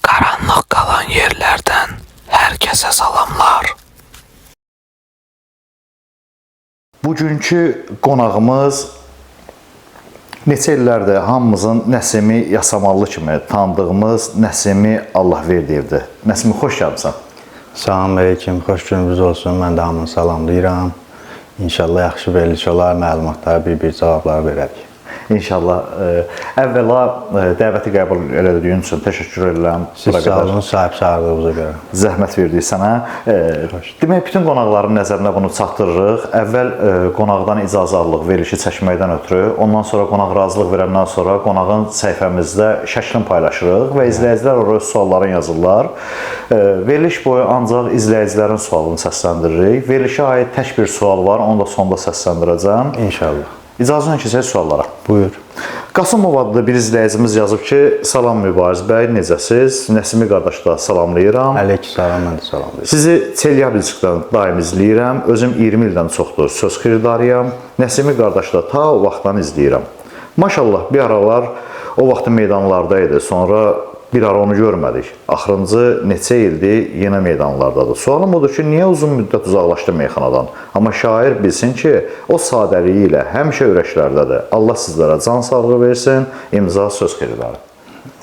Karanlık kalan yerlerden herkese salamlar. Bugünkü qonağımız neçə illərdir hamımızın Nəsimi Yasamallı kimi tanıdığımız Nəsimi Allahverdiyevdir. Nəsimi, xoş gəlmisən. Salam aleyküm, xoş gününüz olsun. Mən də hamını salamlayıram. İnşallah yaxşı veriliş olar, məlumatlara bir cavablar verərik. İnşallah. Əvvəla dəvəti qəbul elədiyin üçün təşəkkür edirəm. Siz sağ olun, sahib çağırdığınıza görə. Zəhmət verdik sənə. Demək, bütün qonaqların nəzərinə bunu çatdırırıq. Əvvəl qonaqdan icazəlıq verilişi çəkməkdən ötürü, ondan sonra qonaq razılıq verəndən sonra qonağın səhifəmizdə şəklini paylaşırıq və izləyicilər oraya sualların yazırlar. Veriliş boyu ancaq izləyicilərin sualını səsləndiririk. Verilişə aid tək bir sual var, onu da sonda səsləndirəcəm. İnşallah. İcazənlə keçək suallara. Buyur. Qasımov adlı bir izləyicimiz yazıb ki, salam Mübariz bəy, necəsiz? Nəsimi qardaş da salamlayıram. Aleykümsalam, mən də salamlayıram. Sizi Çelyabilskdən daim izləyirəm. Özüm 20 ildən çoxdur söz xiridarıyam. Nəsimi qardaş da ta o vaxtdan izləyirəm. Maşallah bir aralar o vaxtı meydanlardaydı. Sonra bir ara onu görmədik. Axırıncı neçə ildir yenə meydanlardadır. Sualım odur ki, niyə uzun müddət uzaqlaşdı meyxanadan? Amma şair bilsin ki, o sadəliyi ilə həmişə ürəklərdədir. Allah sizlərə can sağlığı versin. İmza söz xiridarı.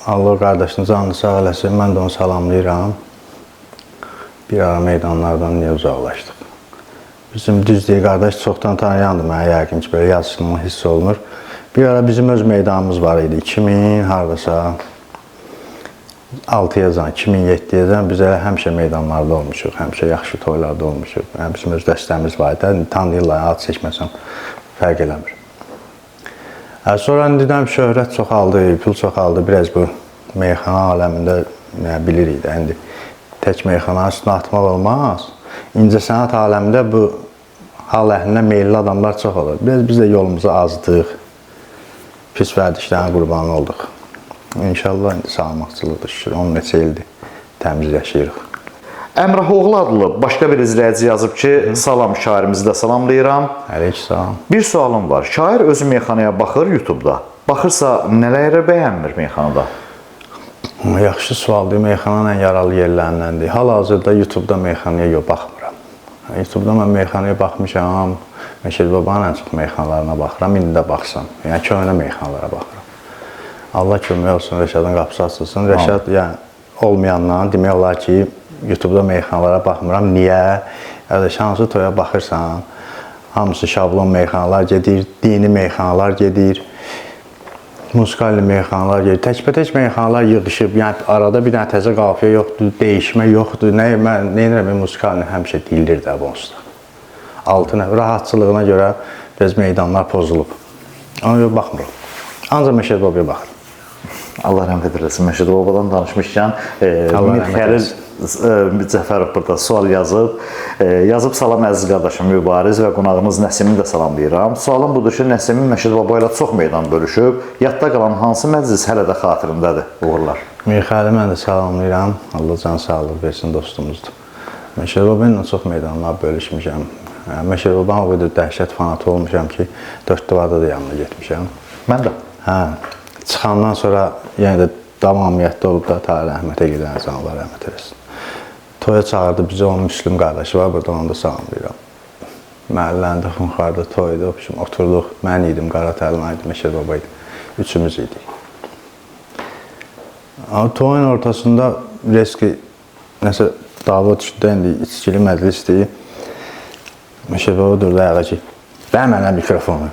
Allah qardaşın canını sağ eləsin. Mən də onu salamlayıram. Bir ara meydanlardan niyə uzaqlaşdıq? Bizim düzdür, qardaş çoxdan tanıyandı mənə, yəqin ki, belə yazışılma hiss olunur. Bir ara bizim öz meydanımız var idi. 2000 hardasa 6-yacan, 2007-yacan biz elə həmişə meydanlarda olmuşuq, həmişə yaxşı toylarda olmuşuq. Bizim öz dəstəmiz var idi, tanıyırlar, ad seçməsəm fərq eləmir. Sonra indidən şöhrət çoxaldı, pul çoxaldı, biraz bu meyxana aləmində bilirik də, indi tək meyxananın üstünə atmaq olmaz. İncəsənət aləmində bu hal əhlinə meyilli adamlar çox olur. Biraz biz də yolumuzu azdıq, pis vərdişlərin qurbanı olduq. İnşallah indi sağlamaqçılıqdır, şükür. 10 neçə ildir təmiz yaşayırıq. Əmrahoğlu adlı başqa bir izləyici yazıb ki, salam, şairimizi də salamlayıram. Aleykümsalam. Bir sualım var. Şair özü meyxanaya baxır YouTube-da. Baxırsa nələri bəyənmir meyxanada? Yaxşı sualdır. Meyxananın yaralı yerlərindəndir. Hal-hazırda YouTube-da meyxanaya baxmıram. YouTube-da mən meyxanaya baxmışam. Məşəd babanın ən çox meyxanalarına baxıram. İndi də baxsam. Yəni köhnə meyxanalara baxıram. Allah kömək olsun, Rəşadın qapısı açılsın. Rəşad olmayandan demək olar ki, YouTube-da meyxanalara baxmıram. Niyə? Hansı toya baxırsan, hamısı şablon meyxanalar gedir, dini meyxanalar gedir, musikalli meyxanalar gedir. Təkbətək meyxanalar yığışıb, yəni arada bir dənə təzə qafiyə yoxdur, dəyişmə yoxdur. Mən neyinirəm, musikalini həmişə deyilir də bonusda. Altına, rahatçılığına görə biraz meydanlar pozulub. Ona görə baxmıram. Ancaq Məşəd babaya baxıram. Allah rəhmət eləsin. Məşəd babadan danışmışkən, Xəlil Cəfərov burada sual yazıb. Yazıb, salam əziz qardaşım Mübariz və qonağımız Nəsimi də salamlayıram. Sualım budur ki, Nəsimi Məşəd baba ilə çox meydan bölüşüb. Yadda qalan hansı məclis hələ də xatirindadır? Uğurlar. Xəlil mən də salamlayıram. Allah can sağlıq versin, dostumuzdur. Məşəd baba ilə çox meydanlar bölüşmüşəm. Məşəd babanın o qədər dəhşət fanatı olmuşam ki, 4 duvarda da yanına getmişəm. Mən də. Hə. Çıxandan sonra yenə də davamiyyətdə olub da ta rəhmətə gedən canlar rəhmət eləsin. Toya çağırdı bizi, onun müslüm qardaşı var, burada onu da salamlayıram. Məhəlləndə, Xunxarda toydu, oturduq, mən idim, Qaratəlim idi, Məşəd baba idi, üçümüz idik. Toyun ortasında reski nəsə dava düşdü, indi içkili məclisdir. Məşəd baba durdu ayağa ki, bən mənə mikrofonu.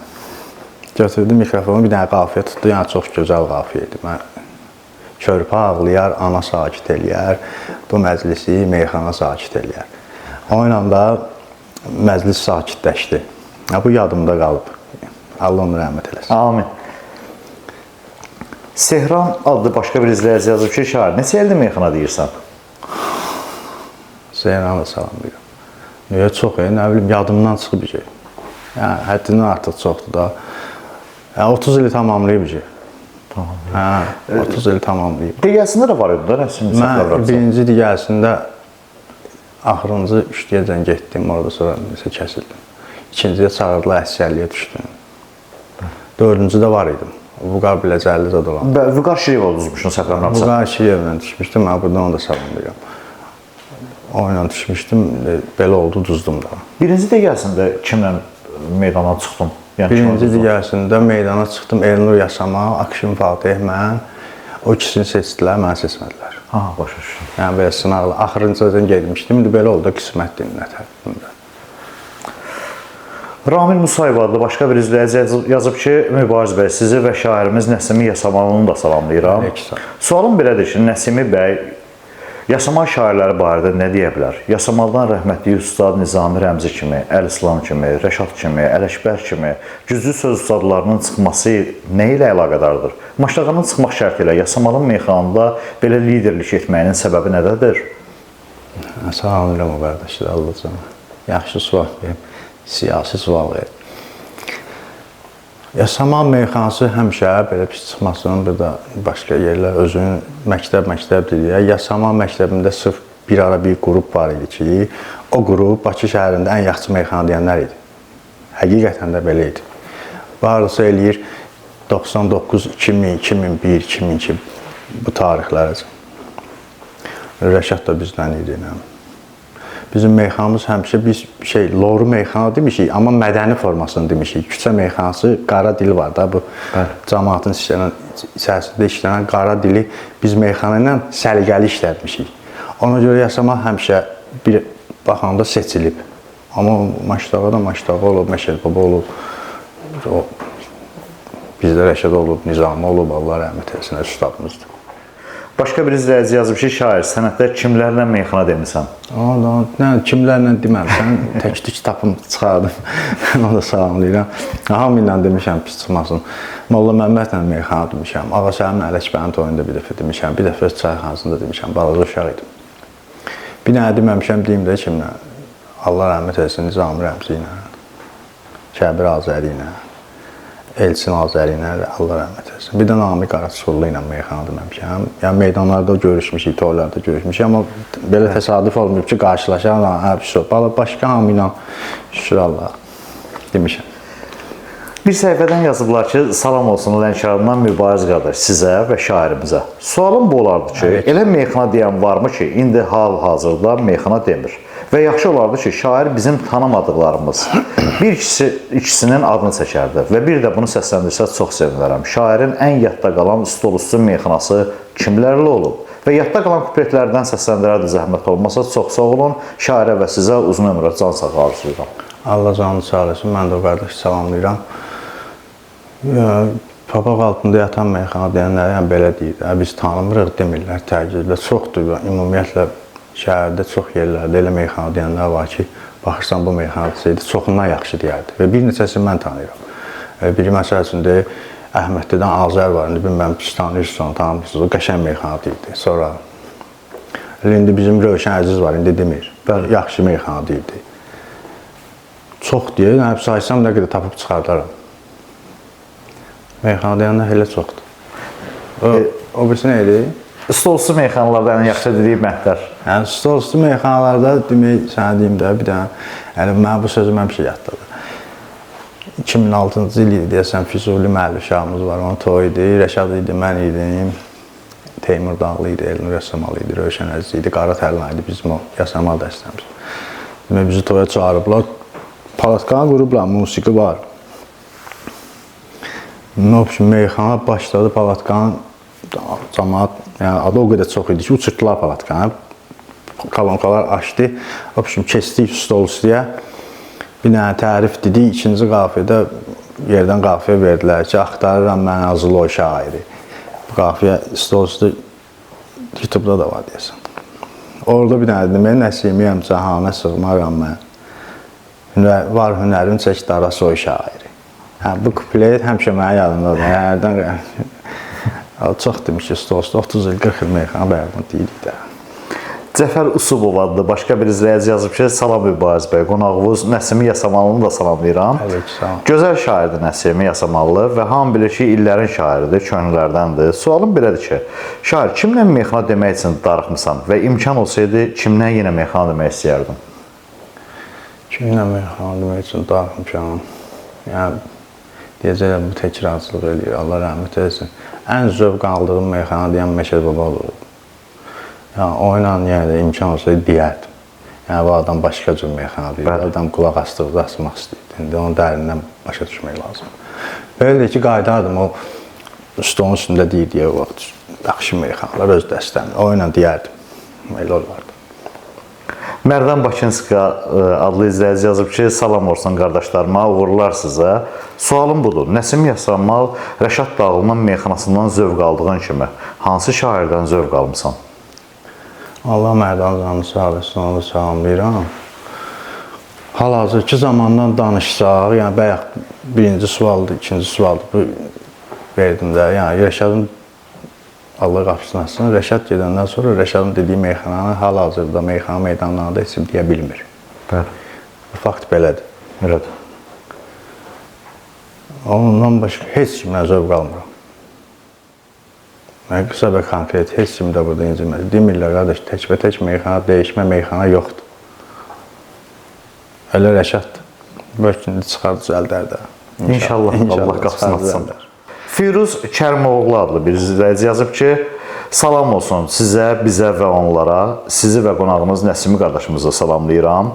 Götürdü mikrofonu, bir dənə qafiyə tutdu, yəni çox gözəl qafiyə idi. Körpə ağlayar, ana sakit eləyər, bu məclisi meyxana sakit eləyər. O ilə da məclis sakitləşdi. Bu yadımda qalıb. Allah onu rəhmət eləsin. Amin. Sehran adlı başqa bir izləyici yazıb ki, şair, neçə ildir meyxana deyirsən? Sehranı da salamlayıram. Niyə çox, nə bilim, yadımdan çıxıb bir şey. Yəni, həddindən artıq çoxdur da. 30 ili tamamlayıb ki. 30 ili tamamlayıb. Digərsində də var idi da, rəsmi Mən birinci digərsində axırıncı 3-deyəcən getdim, orada sonra nəsə kəsildim. İkinciyə çağırdılar, əsgərliyə düşdüm. 4-cüdə var idim. Vüqar Biləcəllidə dolan. Vüqar Şiriyevə düzmüşdün səfərlərimsə. Vüqar Şiriyevlə düşmüşdüm, mən buradan onu da salamlayıram. Onunla düşmüşdüm, belə oldu, düzdüm da. Birinci digərsində kimlə meydana çıxdın? Yəni, birinci digərsində meydana çıxdım, Elnur Yaşama, Akşin Fatih, mən. O ikisini seçdilər, məni seçmədilər. Aha, başa düşdüm. Yəni, belə sınaqlı. Axırıncıdan gedmişdim, indi belə oldu, qismətdir nətər. Ramil Musayev adlı başqa bir izləyici yazıb ki, Mübariz bəy, sizi və şairimiz Nəsimi Yasamalını da salamlayıram. Sualım belədir ki, Nəsimi bəy Yasamal şairləri barədə nə deyə bilər? Yasamaldan rəhmətli Ustad Nizami Rəmzi kimi, Əl-İslam kimi, Rəşad kimi, Ələkbər kimi güclü söz ustadlarının çıxması nə ilə əlaqədardır? Maştağanın çıxmaq şərti ilə Yasamalın meyxanında belə liderlik etməyinin səbəbi nədədir? Salamlayıram o qardaşlar, Allah'ım. Yaxşı sual verim. Siyasi sual verir. Yasamal meyxanası həmişə belə pis çıxmasının bir də başqa yerlər özünün məktəb deyə. Yasamal məktəbində sırf bir ara bir qrup var idi ki, o qrup Bakı şəhərində ən yaxşı meyxana deyənlər idi. Həqiqətən də belə idi. Varlısı eləyir 99, 2000, 2001, 2002 bu tarixlərəcən. Rəşad da bizdən idi. Bizim meyxanamız həmişə biz loru meyxana demişik, amma mədəni formasını demişik. Küçə meyxanası, qara dil var da, bu cəmaatın içərisində işlənən qara dili biz meyxana ilə səliqəli işlətmişik. Ona görə Yasamal həmişə bir baxanda seçilib. Amma Maştağa da Maştağa olub, Məşəd Baba olub, bizdə Rəşad olub, Nizami olub, Allah rəhmət etsin, üstadımızdır. Başqa bir izləyici yazıb ki, şair, sənətdə kimlərlə meyxana demirsən? Kimlərlə deməmişəm, tək-tük tapım çıxardım, onu da salamlayıram. Hamı ilə demişəm, pis çıxmasın. Molla Məmmədlə meyxana demişəm, Ağasəmin Ələkbərin toyunda bir dəfə demişəm, bir dəfə öz çayxanasında demişəm, balaca uşaq idim. Bir nə deməmişəm, deyim də kimlə, Allah rəhmət etsin, Nizami Rəmzi ilə, Kəbir Azəri ilə, Elçin Azəri ilə, Allah rəhmət etsin. Bir də Namiq Qaraçıqullu ilə meyxana deməmişəm. Yəni, meydanlarda görüşmüşük, toylarda görüşmüşük, amma belə təsadüf olmayıb ki, qarşılaşan, başqa hamı ilə, şükür Allah, demişəm. Bir səhifədən yazıblar ki, salam olsun Lənkərandan Mübariz qardaş sizə və şairimizə. Sualım bu olardı ki, elə meyxana deyən varmı ki, indi hal-hazırda meyxana demir? Və yaxşı olardı ki, şair bizim tanımadıqlarımız bir ikisinin adını çəkərdi və bir də bunu səsləndirsə çox sevinərəm. Şairin ən yadda qalan stolüstü meyxanası kimlərlə olub? Və yadda qalan kupletlərdən səsləndirərdi, zəhmət olmasa çox sağ olun. Şairə və sizə uzun ömrə can sağlığı arzulayıram. Allah canını sağ olasın, mən də o qardaşı salamlayıram. Papaq altında yatan meyxana deyənlər belə deyir, biz tanımırıq demirlər, təqdirlə çoxdur. Ümumiyyətlə, şəhərdə çox yerlərdə elə meyxana deyənlər var ki, baxırsan bu meyxana desəydi, çoxundan yaxşı deyərdi. Və bir neçəsini mən tanıyıram. Biri məsəl üçün deyir, Əhmədlidən Azər var, indi bilməm, siz tanıyırsınız, tanımırsınız, o qəşəng meyxana deyirdi. Sonra, indi bizim Rövşən Əziz var, indi demir, yaxşı meyxana deyirdi. Çox deyir, saysam nə qədər tapıb çıxardaram. Meyxana deyənlər elə çoxdur. O birisi nə edir? Stolüstü meyxanalarda ən yaxşı dediyi məhdər. Yəni, stolüstü meyxanalarda demək, sənə deyim də, bir dənə, yəni, mən bu sözüm həmişə yaddadır. 2006-cı il idi, deyəsən, Füzuli məhəlli uşağımız var, onun toyu idi, Rəşad idi, mən idim, Teymur Dağlı idi, Elnur Yasamal idi, Rövşən Əziz idi, Qara Tərlan idi, bizim o Yasamal dəstəmiz. Demək, bizi toya çağırıblar, palatkanı qurublar, musiqi var. Meyxana başladı, palatkanın cəmaat, yəni adı o qədər çox idi ki, uçurtdular palatkanı, kolonkalar açdı, keçdik stol üstüyə, bir dənə tərif dedi, ikinci qafiyədə yerdən qafiyə verdilər ki, axtarıram mən Azılı o şairi. Bu qafiyə stol üstü YouTube-da da var deyəsən. Orada bir dənə demək, Nəsimiyəm, cəhanə sığmaram mən, var hünərin çək darası o şairi. Bu kuplet həmişə mənə yadımdadır, hərdən çox demiş ki, stolüstü 30 il, 40 il meyxana bəyəqən deyilik də. Cəfər Usubov adlı başqa bir izləyici yazıb ki, salam Mübariz bəy, qonağımız Nəsimi Yasamalını da salamlayıram. Gözəl şairdir Nəsimi Yasamallı və hamı bilir ki, illərin şairidir, könüllərdəndir. Sualım belədir ki, şair, kimlə meyxana demək üçün darıxmısan və imkan olsaydı, kimlə yenə meyxana demək istəyərdin? Kimlə meyxana demək üçün darıxmışam? Yəni, Deyəcəklər, bu təkrarcılıq eləyir, Allah rəhmət eləsin. Ən zövq aldığım meyxana deyən Məşəd baba olur. Yəni, o ilə yəni, imkan olsaydı deyərdim. Yəni, bu adam başqa cür meyxana deyir. Adam qulaq asdığında asmaq istəyirdi. İndi onu dərindən başa düşmək lazım. Böylə ki, qaydardım, o stolun üstündə deyir deyə o vaxt. Yaxşı meyxanalar öz dəstəmdir. O ilə deyərdim. Elə olardı. Mərdan Bakınska adlı izləyici yazıb ki, salam olsun qardaşlarıma, uğurlar sizə. Sualım budur, Nəsim Yasamal Rəşad Dağlı'nın meyxanasından zövq aldığın kimi hansı şairdən zövq almısan? Allah Mərdan canı sağ olsun, onu salamlayıram. Hal-hazırki zamandan danışsaq, yəni bayaq birinci sualdır, ikinci sualdır, bu verdim də. Yəni Rəşadın Allah qapısını açsın, Rəşad gedəndən sonra Rəşadın dediyi meyxananı hal-hazırda meyxana meydanlarında heç kim deyə bilmir. Bəli. Bu fakt belədir. Belədir. Ondan başqa heç kimdən zövq almıram. Mən qısa və konkret heç kim də burada incilməz. Demirlər, qardaş, tək meyxana, dəyişmə meyxana yoxdur. Elə Rəşaddır. Bölkündə çıxar düzəldər də. İnşallah, Allah qapısını açsın. Firuz Kərimoğlu adlı bir izləyici yazıb ki, salam olsun sizə, bizə və onlara, sizi və qonağımız Nəsimi qardaşımıza salamlayıram.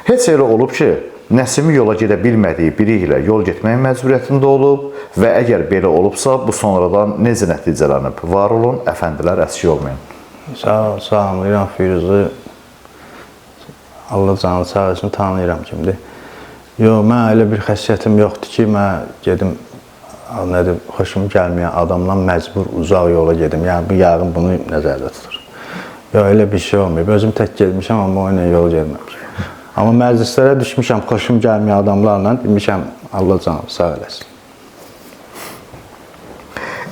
Heç elə olub ki, Nəsimi yola gedə bilmədiyi biri ilə yol getmək məcburiyyətində olub və əgər belə olubsa, bu sonradan necə nəticələnib? Var olun, əfəndilər, əski olmayın. Salamlayıram Firuzu. Allah canı sağ olsun, tanıyıram kimdir. Yox, mən elə bir xəssiyyətim yoxdur ki, mən gedim, nədir, xoşum gəlməyən adamla məcbur uzaq yola gedim. Yəni, bu yağın bunu nəzərdə tutur. Yox, elə bir şey olmayıb. Özüm tək gelmişəm, amma o ilə yol gelməmişəm. Amma məclislərə düşmüşəm, xoşum gəlməyən adamlarla demişəm, Allah canı sağ eləsin.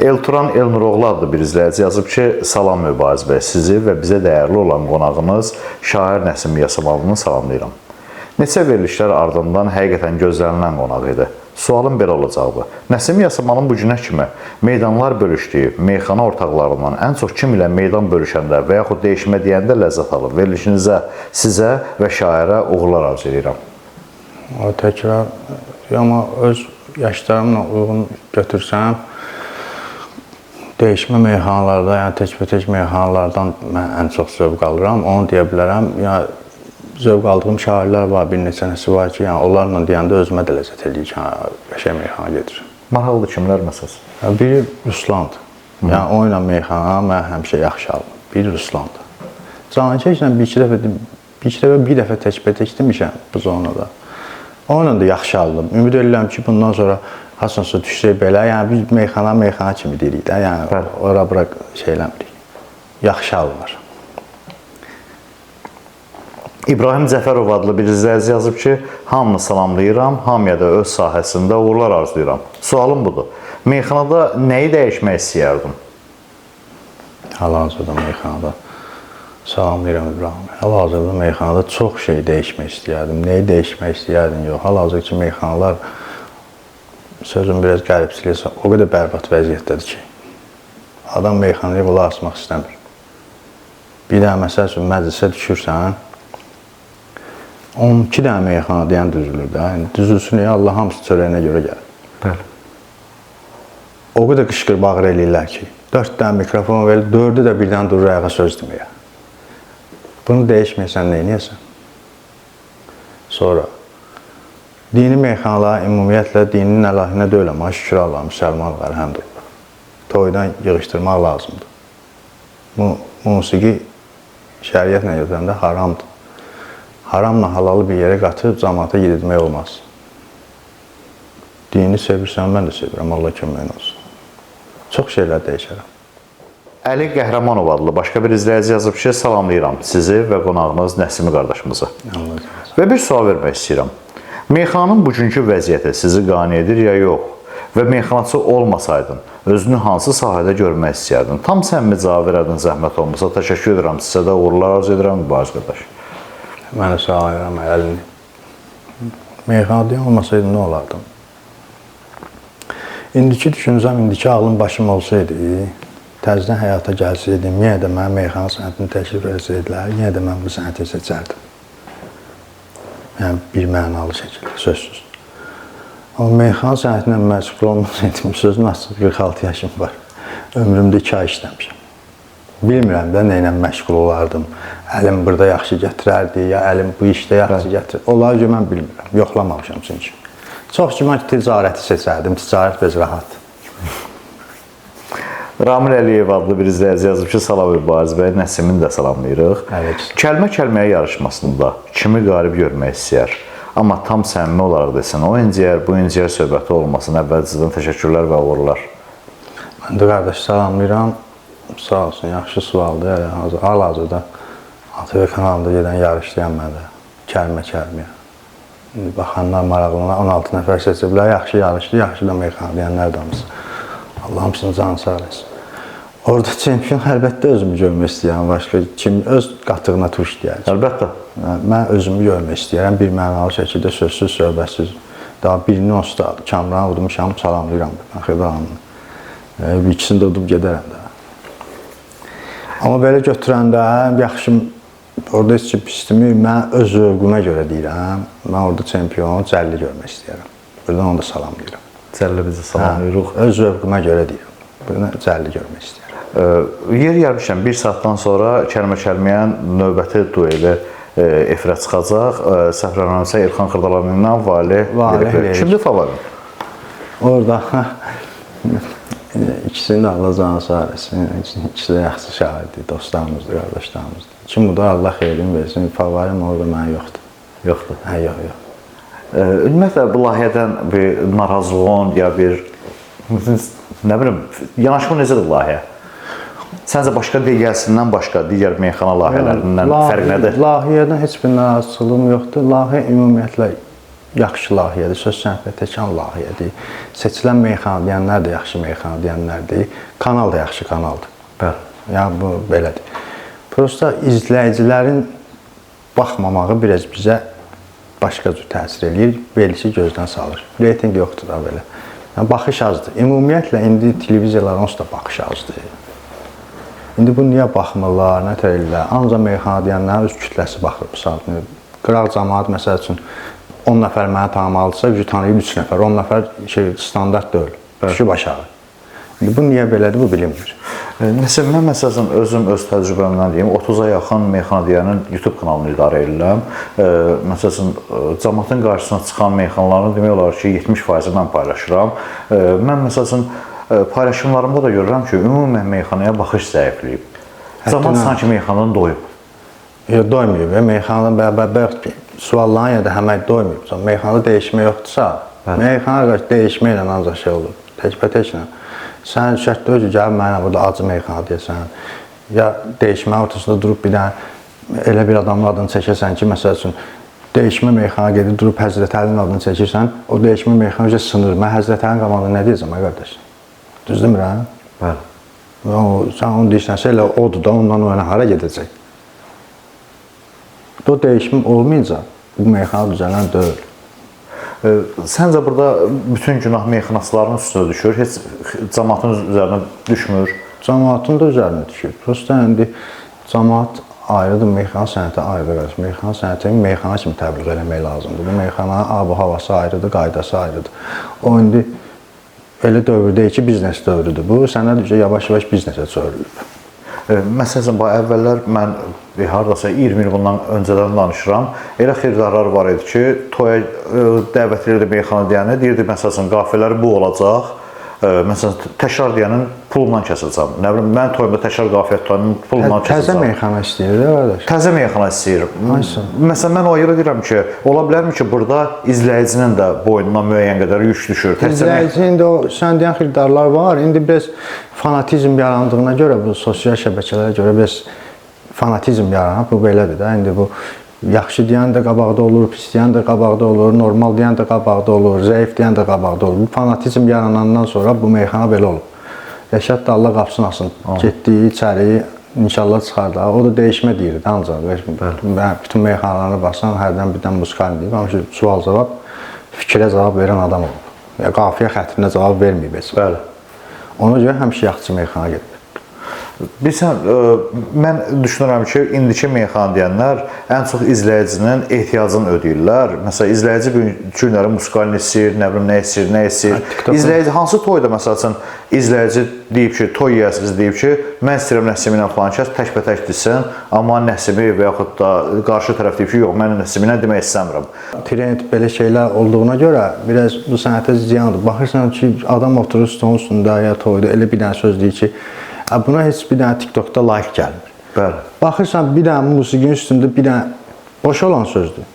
Elturan Elnuroğlu adlı bir izləyici yazıb ki, salam Mübariz bəy, sizi və bizə dəyərli olan qonağımız şair Nəsim Yasamalını salamlayıram. Neçə verilişlər ardından həqiqətən gözlənilən qonaq idi. Sualım belə olacaqdı. Nəsim Yasamalın bu günə kimi meydanlar bölüşdüyü meyxana ortaqlarından ən çox kim ilə meydan bölüşəndə və yaxud dəyişmə deyəndə ləzzət alır? Verilişinizə, sizə və şairə uğurlar arzu edirəm. O təkrar, amma öz yaşlarımla uyğun götürsəm, dəyişmə meyxanalarda, yəni tək meyxanalardan mən ən çox zövq alıram. Onu deyə bilərəm. Yəni, zövq aldığım şairlər var, bir neçənəsi var ki, yəni onlarla deyəndə özümə də ləzzət eləyir ki, qəşəng meyxana gedir. Maraqlıdır kimlər məsələn? Biri Ruslandır. Yəni o ilə meyxana mən həmişə yaxşı aldım. Biri Ruslandır. Cankəklə bir dəfə tək demişəm bu zonada. Onunla da yaxşı aldım. Ümid edirəm ki, bundan sonra haçansa düşsək belə, yəni biz meyxana kimi deyirik də, yəni ora-bura şey eləmirik. Yaxşı alınır. İbrahim Cəfərov adlı bir izləyici yazıb ki, hamını salamlayıram, hamıya da öz sahəsində uğurlar arzulayıram. Sualım budur. Meyxanada nəyi dəyişmək istəyərdim? Hal-hazırda meyxanada salamlayıram İbrahim. Hal-hazırda meyxanada çox şey dəyişmək istəyərdim. Nəyi dəyişmək istəyərdim? Yox, hal-hazırki meyxanalar sözüm biraz qəribçiliysə, o qədər bərbad vəziyyətdədir ki, adam meyxanaya qulaq asmaq istəmir. Bir daha məsəl üçün məclisə düşürsən, 12 dənə meyxana deyən düzülür də. Yəni, düzülsün ya, Allah hamısı çörəyinə görə gəlir. Bəli. O qədər qışqır bağır eləyirlər ki, 4 dənə mikrofon verir, 4'ü də birdən durur ayağa söz deməyə. Bunu dəyişməyəsən, neynəyəsən? Sonra, dini meyxanalar ümumiyyətlə dinin əlahinə deyil, amma şükür Allah, müsəlmanlar həmdir. Toydan yığışdırmaq lazımdır. Musiqi şəriətlə götürəndə haramdır. Haramla halalı bir yerə qatıb cəmaata yedirmək olmaz. Dini sevirsən, mən də sevirəm, Allah köməyin olsun. Çox şeylər dəyişərəm. Əli Qəhrəmanov adlı başqa bir izləyici yazıb ki, salamlayıram sizi və qonağınız Nəsimi qardaşımızı. Və bir sual vermək istəyirəm. Meyxananın bugünkü vəziyyəti sizi qane edir ya yox? Və meyxanaçı olmasaydın, özünü hansı sahədə görmək istəyərdin? Tam səmimi cavab verərdin, zəhmət olmasa. Təşəkkür edirəm, sizə də uğurlar arzu edirəm, Mübariz qardaş. Mənə sağlayıram əlini. Meyxanada olmasaydı nə olardım? İndiki düşüncəm, indiki ağlım başım olsaydı, təzdən həyata gəlsəydim, yenə də mən meyxana sənətini təklif etsəydilər, yenə də mən bu sənəti seçərdim. Yəni, bir mənalı şəkildə, sözsüz. O meyxana sənətinə məşğul olmasaydım, sözün açıq 46 yaşım var. Ömrümdə 2 ay işləmişəm. Bilmirəm də nə ilə məşğul olardım. Əlim burada yaxşı gətirərdi, ya əlim bu işdə yaxşı gətirir. Olar ki, mən bilmirəm, yoxlamamışam çünki. Çox ki, mən ticarəti seçərdim, ticarət bez rahat. Ramil Əliyev adlı bir izləyici yazıb ki, salam Mübariz bəy, Nəsimini də salamlayırıq. Kəlmə-kəlməyə yarışmasında kimi qalib görmək istəyər? Amma tam səmimi olaraq desən, o inciyər, bu inciyər söhbəti olmasın. Əvvəlcədən təşəkkürlər və uğurlar. Mən də qardaş salamlayıram. Sağ olsun, yaxşı sualdır. Hal-hazırda ATV kanalında gedən yarışlayan mən də kəlmə-kəlməyə. Baxanlar, maraqlılar 16 nəfər seçiblər. Yaxşı yarışdı, yaxşı da meyxana deyənlər də hamısı. Allah hamısını canı sağ eləsin. Orada çempion əlbəttə özümü görmək istəyirəm. Başqa kim öz qatığına tuş deyər. Əlbəttə. Mən özümü görmək istəyirəm. Bir mənalı şəkildə sözsüz, söhbətsiz. Daha birini onsuz da Kamranı udmuşam, salamlayıram. Bir ikisini də udub gedərəm də. Amma belə götürəndə yaxşı, orada heç ki pisdimi, mən öz zövqümə görə deyirəm. Mən orada çempionu Cəlli görmək istəyirəm. Buradan onu da salamlayıram. Cəlli bizi salamlayırıq. Öz zövqümə görə deyirəm. Buradan Cəlli görmək istəyirəm. Yer gəlmişəm, bir saatdan sonra kəlmə-kəlməyən növbəti dueli efirə çıxacaq. Səhv eləmirəmsə İlxan Xırdalanlı ilə Valeh. Kimdir favorit? Orada ikisini də Allah canı sağ eləsin. İkisi də yaxşı şahiddir, dostlarımızdır, qardaşlarımızdır. Kim bu da Allah xeyrini versin. Favorim orada mənə yoxdur. Yoxdur? Hə, yox. Ümumiyyətlə, bu layihədən bir narazılığın ya bir, nə bilim, yanaşma necədir layihə? Səncə başqa digərsindən başqa, digər meyxana layihələrindən fərq nədir? Layihədən heç bir narazılığım yoxdur. Layihə ümumiyyətlə yaxşı layihədir, söz sənətlə təkan layihədir. Seçilən meyxana deyənlər də yaxşı meyxana deyənlərdir. Kanal da yaxşı kanaldır. Bəli. Yəni, bu belədir. Prosta izləyicilərin baxmamağı biraz bizə başqa cür təsir eləyir, verilişi gözdən salır. Reyting yoxdur da belə. Yəni, baxış azdır. Ümumiyyətlə, indi televiziyalar onsuz da baxış azdır. İndi bu niyə baxmırlar, nə tərəlirlər? Ancaq meyxana deyənlərin öz kütləsi baxır. Qıraq cəmaat, məsəl üçün, 10 nəfər mənə tanımalıdırsa, tanıyıb 3 nəfər, 10 nəfər standart deyil, düşüb aşağı. İndi bu niyə belədir, bu bilinmir. Nəsə, mən məsələn, özüm öz təcrübəmdən deyim, 30-a yaxın meyxana deyənin YouTube kanalını idarə edirəm. Məsələn, cəmaatın qarşısına çıxan meyxanaların demək olar ki, 70%-i mən paylaşıram. Mən məsələn, paylaşımlarımda da görürəm ki, ümumən meyxanaya baxış zəifləyib. Cəmaat sanki meyxanadan doyub. Yox, doymayıb. Meyxanadan bərabər sualların ya da həmək doymayıb. Meyxanada dəyişmə yoxdursa, meyxana dəyişməklə ancaq şey olur, təkbətəklə. Sən şərt deyil ki, gəlib mənə burada acı meyxana deyəsən, ya dəyişmə ortasında durub bir dənə elə bir adamın adını çəkirsən ki, məsəl üçün, dəyişmə meyxana gedib durub Həzrət Əlinin adını çəkirsən, o dəyişmə meyxana sınır. Mən Həzrət Əlinin qabağında nə deyəcəm, qardaş? Düz demirəm? Bəli. Sən onu deyirsənsə, elə odur da, ondan o yana hara gedəcək? O dəyişmə olmayacaq, bu meyxana düzələn deyil. Səncə burada bütün günah meyxanaçıların üstünə düşür, heç cəmaatın üzərinə düşmür? Cəmaatın da üzərinə düşür. Prosta indi cəmaat ayrıdır, meyxana sənəti ayrıdır. Meyxana sənətini meyxana kimi təbliğ eləmək lazımdır. Bu meyxananın ab-havası ayrıdır, qaydası ayrıdır. O indi elə dövrdəyik ki, biznes dövrüdür. Bu sənət yavaş-yavaş biznesə çevrilib. Məsələn, əvvəllər mən haradasa 20 il bundan öncədən danışıram. Elə xeyirdarlar var idi ki, toya dəvət edirdi meyxana deyəni, deyirdi, məsələn, qafilələri bu olacaq. Məsələn, təkrar deyənin pulla kəsiləcəm. Nə bilim, mən toyumda təkrar qafiyyət tutanın pulla kəsiləcəm. Təzə meyxana istəyir, qardaş. Təzə meyxana istəyir. Məsələn, mən o ayrı deyirəm ki, ola bilərmi ki, burada izləyicinin də boynuna müəyyən qədər yük düşür. İzləyicinin də o, sən deyən xeyirdarlar var. İndi biz fanatizm yarandığına görə, bu sosial şəbəkələrə görə biz fanatizm yaranıb, bu belədir də. İndi bu yaxşı deyən də qabaqda olur, pis deyən də qabaqda olur, normal deyən də qabaqda olur, zəif deyən də qabaqda olur. Bu fanatizm yaranandan sonra bu meyxana belə olub. Rəşad da Allah qapısını açsın, getdi içəri, inşallah çıxar da. O da dəyişmə deyirdi ancaq. Mən bütün meyxanalarına baxsan, hərdən birdən musikalini deyib, amma ki, sual-cavab, fikrə cavab verən adam olub. Ya qafiyə xətrinə cavab verməyib heç. Bəli. Ona görə həmişə yaxşı meyxana gedib. Bilirsən, mən düşünürəm ki, indiki meyxana deyənlər ən çox izləyicinin ehtiyacını ödəyirlər. Məsələn, izləyici günləri musikalini istəyir, nə bilim, nə istəyir, nə istəyir. İzləyici hansı toyda məsəl üçün izləyici deyib ki, toy yiyəsiniz deyib ki, mən istəyirəm Nəsimi ilə falan kəs tək-bətək desin, amma Nəsimi və yaxud da qarşı tərəf deyib ki, yox, mən Nəsimi ilə demək istəmirəm. Trend belə şeylər olduğuna görə biraz bu sənətə ziyandır. Baxırsan ki, adam oturur stolun üstündə ya toyda elə bir dənə söz deyir ki, buna heç bir dənə TikTokda like gəlmir. Bəli. Baxırsan bir dənə musiqinin üstündə bir dənə boş olan sözdür.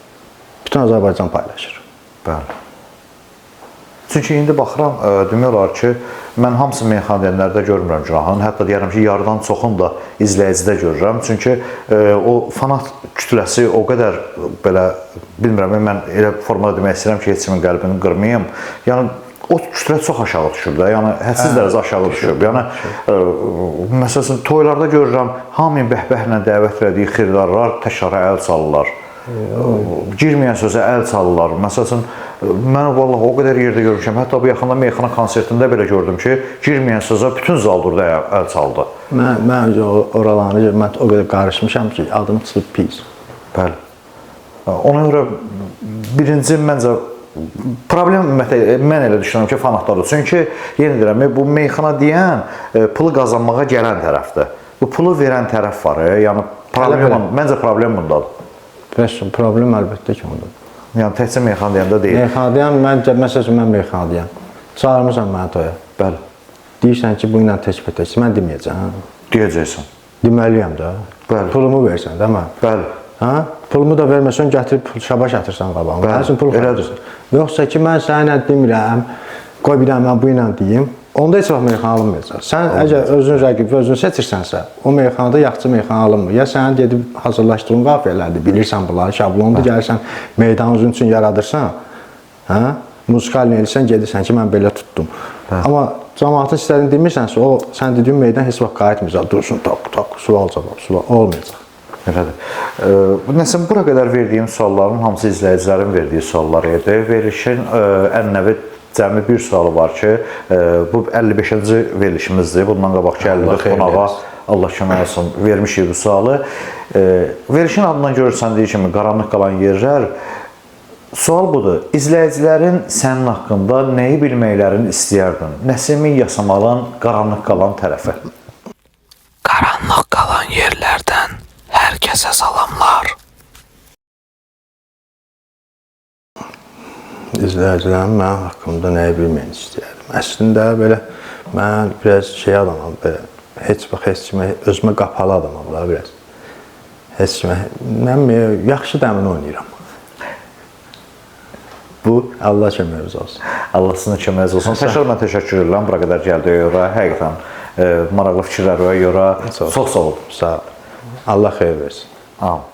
Bütün Azərbaycan paylaşır. Bəli. Çünki indi baxıram, demək olar ki, mən hamısı meyxana deyənlərdə görmürəm günahını. Hətta deyərəm ki, yarıdan çoxunu da izləyicidə görürəm. Çünki o fanat kütləsi o qədər belə, bilmirəm, mən elə formada demək istəyirəm ki, heç kimin qəlbini qırmayım. Yəni, o kütlə çox aşağı düşür də, yəni hədsiz dərəcədə aşağı düşür. Yəni, məsələn, toylarda görürəm, hamının bəhbəhlə dəvət elədiyi xiridarlar təkrar əl çalırlar. Girməyən sözə əl çalırlar. Məsələn, mən vallahi o qədər yerdə görmüşəm. Hətta bu yaxında meyxana konsertində belə gördüm ki, girməyən sözə bütün zal durdu əl çaldı. Mən öncə oralarını mən o qədər qarışmışam ki, adını çıxıb pis. Bəli. Ona görə birinci məncə problem mən elə düşünürəm ki, fanatlardır. Çünki yenə deyirəm, bu meyxana deyən pulu qazanmağa gələn tərəfdir. Bu pulu verən tərəf var. Yəni məncə problem bundadır. Bəs problem əlbəttə ki, ondadır. Yəni təkcə meyxana deyəndə deyil. Meyxana deyən, məsələn, mən meyxana deyəm. Çağırmısan məni toya. Bəli. Deyirsən ki, bu ilə tək-bətək. Mən deməyəcəm. Deyəcəksən. Deməliyəm də. Bəli. Pulumu versən, değil mi? Bəli. Hə? Pulumu da verməsən, gətirib şabaş atırsan qabağına. Bəli. Həsin pul xərcirsən. Yoxsa ki, mən sənə demirəm, qoy bir dənə mən bu ilə deyim. Onda heç vaxt meyxana alınmayacaq. Sən əgər özün rəqib özün seçirsənsə, o meyxanada yaxşı meyxana alınmır. Ya sənin gedib hazırlaşdığın qafiyələrdir, bilirsən bunları, şablondur, gəlirsən meydan özün üçün yaradırsan, hə? Musikal eləyirsən, gedirsən ki, mən belə tutdum. Amma cəmaatın istədiyini demirsənsə, o sən dediyin meydan heç vaxt qayıtmayacaq. Dursun, tak, sual cavab, sual olmayacaq. Elədir. Nəsim, bura qədər verdiyim sualların hamısı izləyicilərin verdiyi suallar idi. Verilişin ən nəvi cəmi bir sualı var ki, bu 55-ci verilişimizdir. Bundan qabaq gəldik qonağa, Allah kömək olsun, vermişik bu sualı. Verilişin adından görürsən deyir kimi, qaranlıq qalan yerlər. Sual budur, izləyicilərin sənin haqqında nəyi bilməklərini istəyərdin? Nəsimi Yasamalın qaranlıq qalan tərəfi. Qaranlıq qalan yerlərdən hər kəsə salamlar. İzləyicilərim mənim haqqımda nəyi bilməyini istəyərdim. Əslində belə mən biraz şey adamam, belə heç kimə özümə qapalı adamam da biraz. Heç kimə mən yaxşı dəmin oynayıram. Bu Allah köməyiniz olsun. Allah sizin köməyiniz olsun. Təkrar mən təşəkkür edirəm bura qədər gəldiyə görə. Həqiqətən maraqlı fikirlərə görə çox sağ olun. Sağ ol. Allah xeyir versin. Amin.